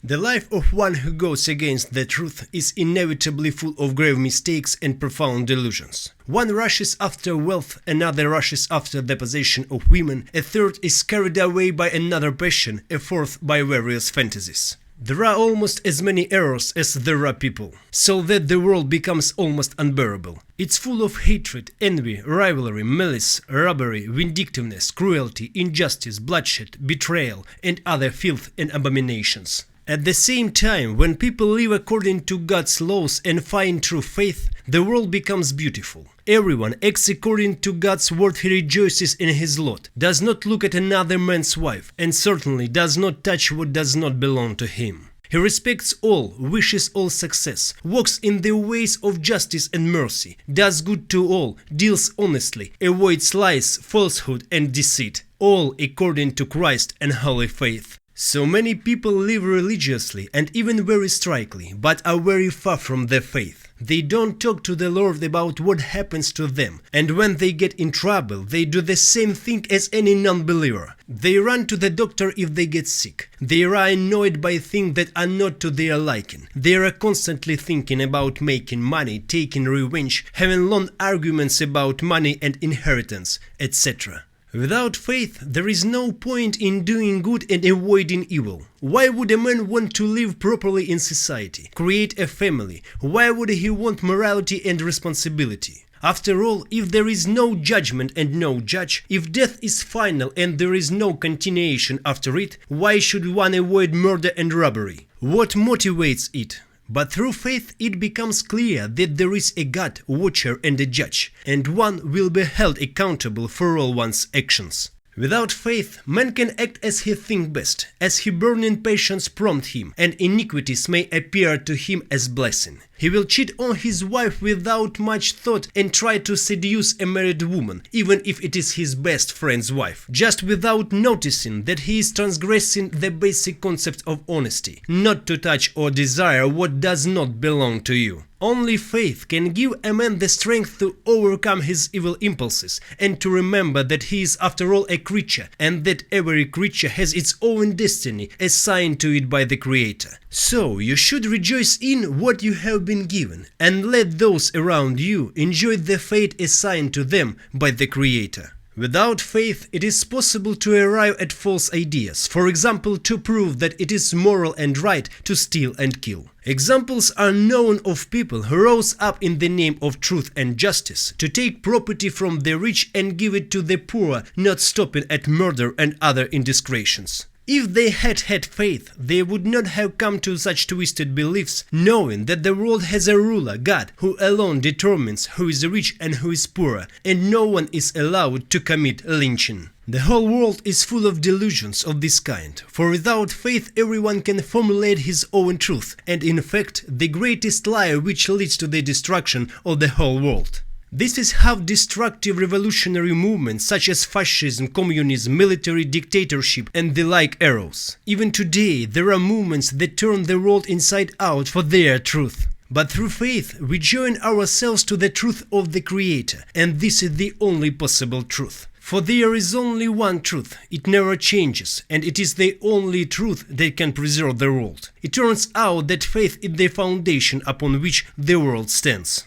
The life of one who goes against the truth is inevitably full of grave mistakes and profound delusions. One rushes after wealth, another rushes after the possession of women, a third is carried away by another passion, a fourth by various fantasies. There are almost as many errors as there are people, so that the world becomes almost unbearable. It's full of hatred, envy, rivalry, malice, robbery, vindictiveness, cruelty, injustice, bloodshed, betrayal, and other filth and abominations. At the same time, when people live according to God's laws and find true faith, the world becomes beautiful. Everyone acts according to God's word. He rejoices in his lot, does not look at another man's wife, and certainly does not touch what does not belong to him. He respects all, wishes all success, walks in the ways of justice and mercy, does good to all, deals honestly, avoids lies, falsehood, and deceit, all according to Christ and holy faith. So many people live religiously and even very strictly, but are very far from their faith. They don't talk to the Lord about what happens to them, and when they get in trouble, they do the same thing as any non-believer. They run to the doctor if they get sick. They are annoyed by things that are not to their liking. They are constantly thinking about making money, taking revenge, having long arguments about money and inheritance, etc. Without faith, there is no point in doing good and avoiding evil. Why would a man want to live properly in society, create a family? Why would he want morality and responsibility? After all, if there is no judgment and no judge, if death is final and there is no continuation after it, why should one avoid murder and robbery? What motivates it? But through faith it becomes clear that there is a God, watcher and a judge, and one will be held accountable for all one's actions. Without faith, man can act as he thinks best, as his burning passions prompt him, and iniquities may appear to him as blessing. He will cheat on his wife without much thought and try to seduce a married woman, even if it is his best friend's wife, just without noticing that he is transgressing the basic concept of honesty, not to touch or desire what does not belong to you. Only faith can give a man the strength to overcome his evil impulses and to remember that he is after all a creature and that every creature has its own destiny assigned to it by the Creator. So you should rejoice in what you have been given and let those around you enjoy the fate assigned to them by the Creator. Without faith, it is possible to arrive at false ideas, for example, to prove that it is moral and right to steal and kill. Examples are known of people who rose up in the name of truth and justice to take property from the rich and give it to the poor, not stopping at murder and other indiscretions. If they had had faith, they would not have come to such twisted beliefs, knowing that the world has a ruler, God, who alone determines who is rich and who is poor, and no one is allowed to commit lynching. The whole world is full of delusions of this kind, for without faith everyone can formulate his own truth, and in fact the greatest lie which leads to the destruction of the whole world. This is how destructive revolutionary movements such as fascism, communism, military dictatorship and the like arose. Even today there are movements that turn the world inside out for their truth. But through faith we join ourselves to the truth of the Creator, and this is the only possible truth. For there is only one truth, it never changes, and it is the only truth that can preserve the world. It turns out that faith is the foundation upon which the world stands.